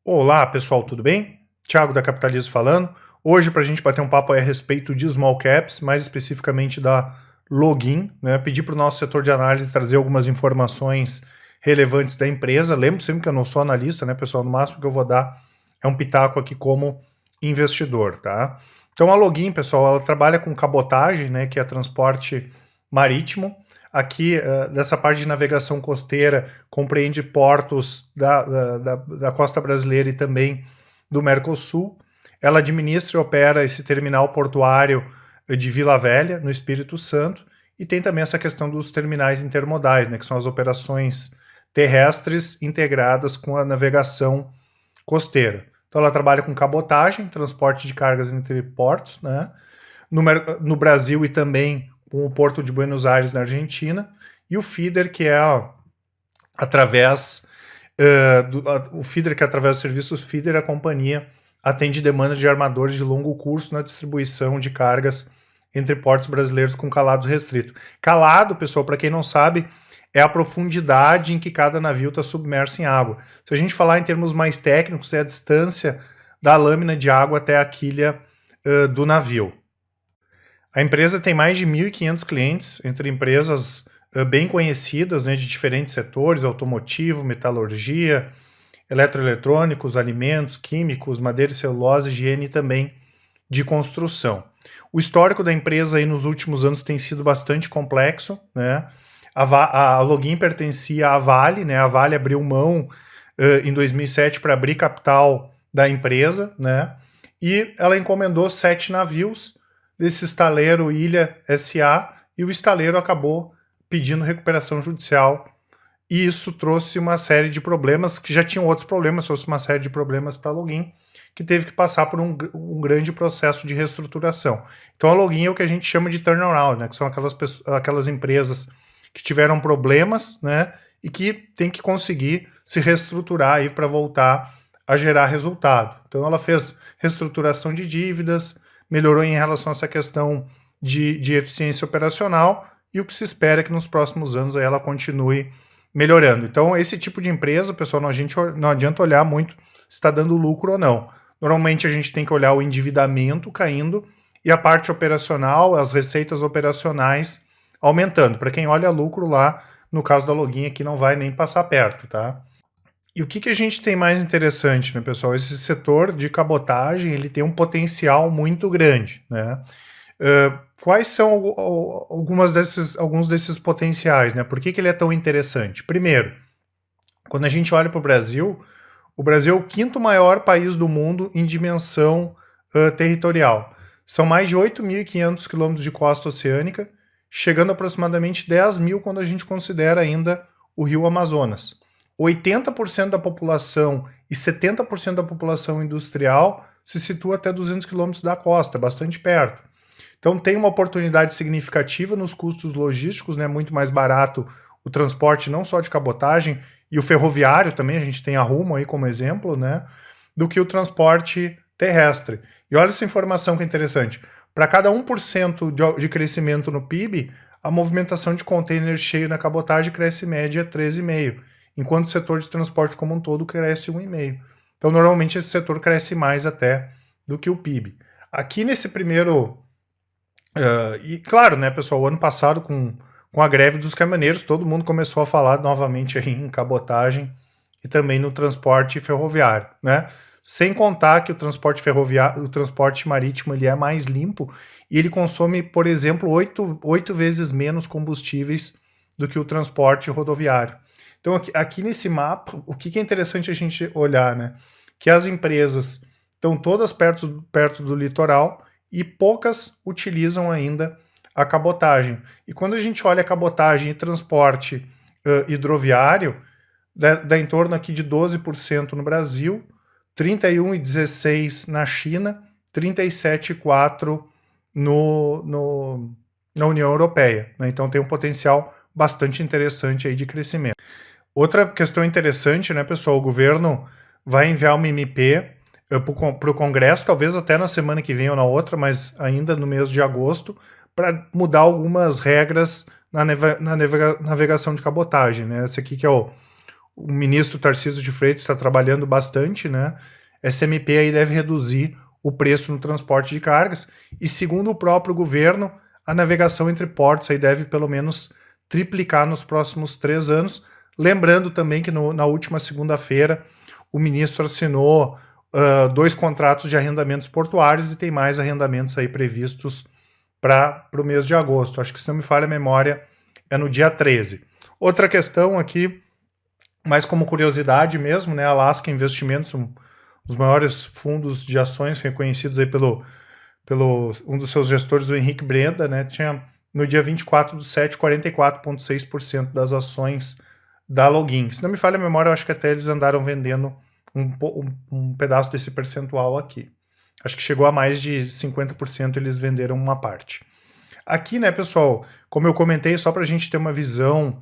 Olá pessoal, tudo bem? Thiago da Capitalismo falando. Hoje para a gente bater um papo a respeito de small caps, mais especificamente da Login, né? Pedir para o nosso setor de análise trazer algumas informações relevantes da empresa. Lembro sempre que eu não sou analista, né, pessoal? No máximo que eu vou dar é um pitaco aqui como investidor, tá? Então a Login, pessoal, ela trabalha com cabotagem, né, que é transporte marítimo. Aqui, dessa parte de navegação costeira, compreende portos da costa brasileira e também do Mercosul. Ela administra e opera esse terminal portuário de Vila Velha, no Espírito Santo, e tem também essa questão dos terminais intermodais, né, que são as operações terrestres integradas com a navegação costeira. Então ela trabalha com cabotagem, transporte de cargas entre portos, né, no Brasil e também com o Porto de Buenos Aires, na Argentina, e o feeder, que é através o feeder, que através dos serviços feeder, a companhia atende demanda de armadores de longo curso na distribuição de cargas entre portos brasileiros com calados restrito. Calado, pessoal, para quem não sabe, é a profundidade em que cada navio está submerso em água. Se a gente falar em termos mais técnicos, é a distância da lâmina de água até a quilha do navio. A empresa tem mais de 1.500 clientes, entre empresas bem conhecidas, né, de diferentes setores: automotivo, metalurgia, eletroeletrônicos, alimentos, químicos, madeira e celulose, higiene e também de construção. O histórico da empresa aí nos últimos anos tem sido bastante complexo, né? A Login pertencia à Vale, né? A Vale abriu mão em 2007 para abrir capital da empresa, né? E ela encomendou 7 navios desse estaleiro Ilha SA, e o estaleiro acabou pedindo recuperação judicial, e isso trouxe uma série de problemas, que já tinham outros problemas, trouxe uma série de problemas para a Login, que teve que passar por um grande processo de reestruturação. Então a Login é o que a gente chama de turnaround, né, que são aquelas empresas que tiveram problemas, né, e que tem que conseguir se reestruturar aí para voltar a gerar resultado. Então ela fez reestruturação de dívidas, melhorou em relação a essa questão de eficiência operacional, e o que se espera é que nos próximos anos aí ela continue melhorando. Então, esse tipo de empresa, pessoal, não adianta olhar muito se está dando lucro ou não. Normalmente a gente tem que olhar o endividamento caindo e a parte operacional, as receitas operacionais aumentando. Para quem olha lucro lá, no caso da Login aqui, não vai nem passar perto, tá? E o que a gente tem mais interessante, né, pessoal? Esse setor de cabotagem, ele tem um potencial muito grande, né? Quais são alguns desses potenciais, né? Por que ele é tão interessante? Primeiro, quando a gente olha para o Brasil é o quinto maior país do mundo em dimensão territorial. São mais de 8.500 quilômetros de costa oceânica, chegando a aproximadamente 10 mil quando a gente considera ainda o rio Amazonas. 80% da população e 70% da população industrial se situa até 200 quilômetros da costa, bastante perto. Então tem uma oportunidade significativa nos custos logísticos, né? Muito mais barato o transporte, não só de cabotagem, e o ferroviário também, a gente tem a Rumo aí como exemplo, né? Do que o transporte terrestre. E olha essa informação que é interessante. Para cada 1% de crescimento no PIB, a movimentação de container cheio na cabotagem cresce em média 13,5%, enquanto o setor de transporte como um todo cresce 1,5%. Então, normalmente, esse setor cresce mais até do que o PIB. Aqui nesse primeiro... e claro, né, pessoal, o ano passado, com a greve dos caminhoneiros, todo mundo começou a falar novamente aí em cabotagem e também no transporte ferroviário, né? Sem contar que o transporte ferroviário, o transporte marítimo, ele é mais limpo e ele consome, por exemplo, 8 vezes menos combustíveis do que o transporte rodoviário. Então, aqui nesse mapa, o que é interessante a gente olhar, né? Que as empresas estão todas perto do litoral e poucas utilizam ainda a cabotagem. E quando a gente olha a cabotagem e transporte hidroviário, dá em torno aqui de 12% no Brasil, 31,16% na China, 37,4% na União Europeia, né? Então tem um potencial bastante interessante aí de crescimento. Outra questão interessante, né, pessoal, o governo vai enviar uma MP para o Congresso, talvez até na semana que vem ou na outra, mas ainda no mês de agosto, para mudar algumas regras na navegação de cabotagem, né? Esse aqui que é o ministro Tarcísio de Freitas está trabalhando bastante, né? Essa MP aí deve reduzir o preço no transporte de cargas e, segundo o próprio governo, a navegação entre portos aí deve pelo menos triplicar nos próximos 3 anos. Lembrando também que na última segunda-feira o ministro assinou 2 contratos de arrendamentos portuários e tem mais arrendamentos aí previstos para o mês de agosto. Acho que, se não me falha a memória, é no dia 13. Outra questão aqui, mais como curiosidade mesmo, né? A Alaska Investimentos, um dos maiores fundos de ações reconhecidos aí pelo um dos seus gestores, o Henrique Breda, né? Tinha no dia 24/7, 44,6% das ações da Login. Se não me falha a memória, eu acho que até eles andaram vendendo um pedaço desse percentual aqui. Acho que chegou a mais de 50%, eles venderam uma parte. Aqui, né, pessoal, como eu comentei, só para a gente ter uma visão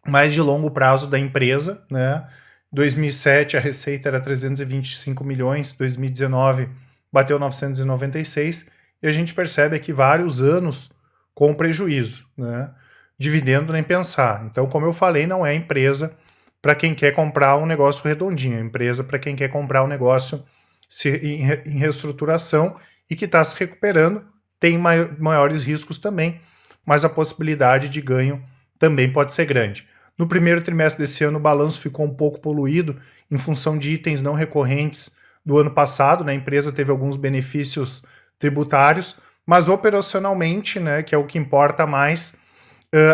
mais de longo prazo da empresa, né? 2007 a receita era 325 milhões, 2019 bateu 996, e a gente percebe aqui vários anos com prejuízo, né? Dividendo nem pensar. Então, como eu falei, não é empresa para quem quer comprar um negócio redondinho, é empresa para quem quer comprar um negócio em reestruturação e que está se recuperando, tem maiores riscos também, mas a possibilidade de ganho também pode ser grande. No primeiro trimestre desse ano, o balanço ficou um pouco poluído em função de itens não recorrentes do ano passado, né? A empresa teve alguns benefícios tributários, mas operacionalmente, né, que é o que importa mais,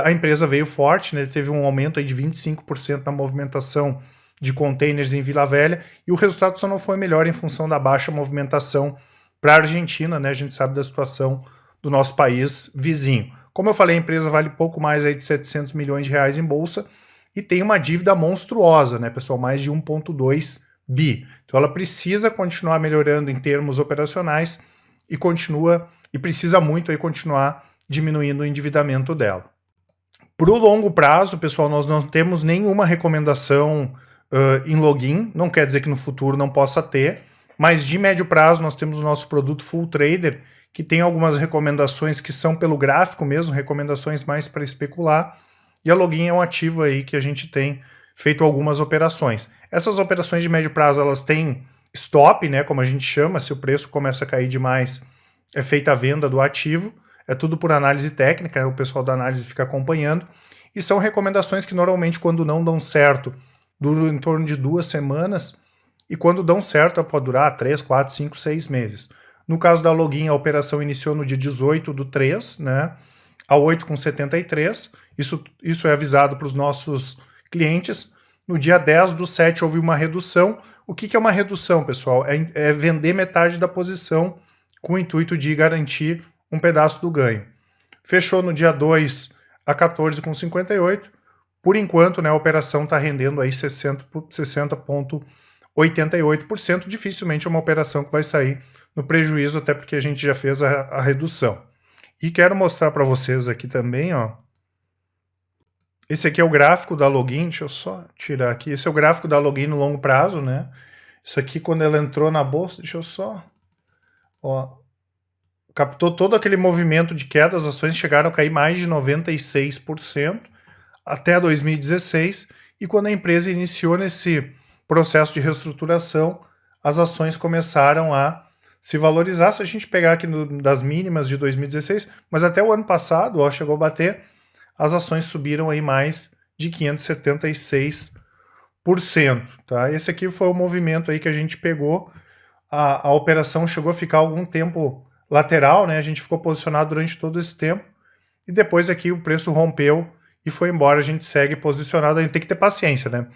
a empresa veio forte, né? Teve um aumento aí de 25% na movimentação de containers em Vila Velha, e o resultado só não foi melhor em função da baixa movimentação para a Argentina, né? A gente sabe da situação do nosso país vizinho. Como eu falei, a empresa vale pouco mais aí de 700 milhões de reais em bolsa e tem uma dívida monstruosa, né, pessoal? Mais de 1,2 bi. Então ela precisa continuar melhorando em termos operacionais e precisa muito aí continuar diminuindo o endividamento dela. Para o longo prazo, pessoal, nós não temos nenhuma recomendação em Login, não quer dizer que no futuro não possa ter, mas de médio prazo nós temos o nosso produto Full Trader, que tem algumas recomendações que são pelo gráfico mesmo, recomendações mais para especular, e a Login é um ativo aí que a gente tem feito algumas operações. Essas operações de médio prazo, elas têm stop, né, como a gente chama, se o preço começa a cair demais, é feita a venda do ativo, é tudo por análise técnica, o pessoal da análise fica acompanhando, e são recomendações que normalmente quando não dão certo, duram em torno de 2 semanas, e quando dão certo pode durar 3, 4, 5, 6 meses. No caso da Login, a operação iniciou no dia 18/3, né, a 8,73. Isso é avisado para os nossos clientes. No dia 10/7 houve uma redução. O que é uma redução, pessoal? É vender metade da posição com o intuito de garantir um pedaço do ganho. Fechou no dia 2 a 14,58. Por enquanto, né, a operação está rendendo aí 60,88%. Dificilmente é uma operação que vai sair no prejuízo, até porque a gente já fez a redução. E quero mostrar para vocês aqui também, ó. Esse aqui é o gráfico da Login, deixa eu só tirar aqui. Esse é o gráfico da Login no longo prazo, né? Isso aqui quando ela entrou na bolsa, deixa eu só... Ó, captou todo aquele movimento de queda, as ações chegaram a cair mais de 96% até 2016, e quando a empresa iniciou nesse processo de reestruturação, as ações começaram a se valorizar. Se a gente pegar aqui das mínimas de 2016, mas até o ano passado, ó, chegou a bater, as ações subiram aí mais de 576%, tá? Esse aqui foi o movimento aí que a gente pegou, a operação chegou a ficar algum tempo lateral, né? A gente ficou posicionado durante todo esse tempo, e depois aqui o preço rompeu e foi embora. A gente segue posicionado, a gente tem que ter paciência, né?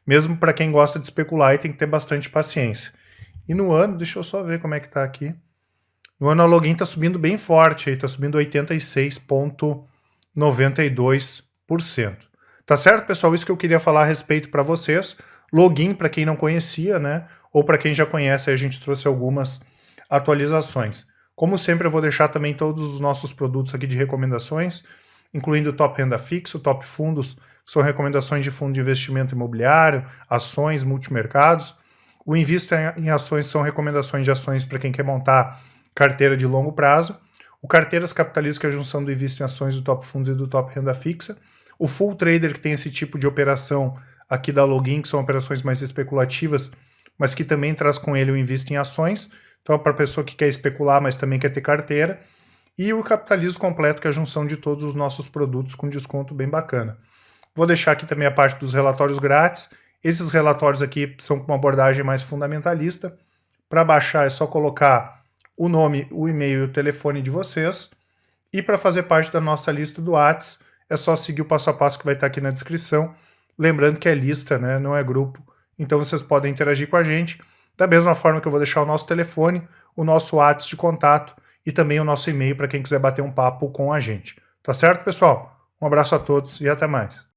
Mesmo para quem gosta de especular, tem que ter bastante paciência. E no ano, deixa eu só ver como é que tá aqui. No ano a Login tá subindo bem forte, aí tá subindo 86,92%. Tá certo, pessoal? Isso que eu queria falar a respeito para vocês. Login, para quem não conhecia, né? Ou para quem já conhece, a gente trouxe algumas atualizações. Como sempre, eu vou deixar também todos os nossos produtos aqui de recomendações, incluindo o Top Renda Fixa, o Top Fundos, que são recomendações de fundo de investimento imobiliário, ações, multimercados. O Invista em Ações são recomendações de ações para quem quer montar carteira de longo prazo. O Carteiras Capitalistas, que é a junção do Invista em Ações, do Top Fundos e do Top Renda Fixa. O Full Trader, que tem esse tipo de operação aqui da Login, que são operações mais especulativas, mas que também traz com ele o Invista em Ações. Então, para a pessoa que quer especular, mas também quer ter carteira. E o Capitalismo Completo, que é a junção de todos os nossos produtos com desconto bem bacana. Vou deixar aqui também a parte dos relatórios grátis. Esses relatórios aqui são com uma abordagem mais fundamentalista. Para baixar é só colocar o nome, o e-mail e o telefone de vocês. E para fazer parte da nossa lista do Whats, é só seguir o passo a passo que vai estar aqui na descrição. Lembrando que é lista, né? Não é grupo. Então vocês podem interagir com a gente. Da mesma forma que eu vou deixar o nosso telefone, o nosso Whats de contato e também o nosso e-mail para quem quiser bater um papo com a gente. Tá certo, pessoal? Um abraço a todos e até mais.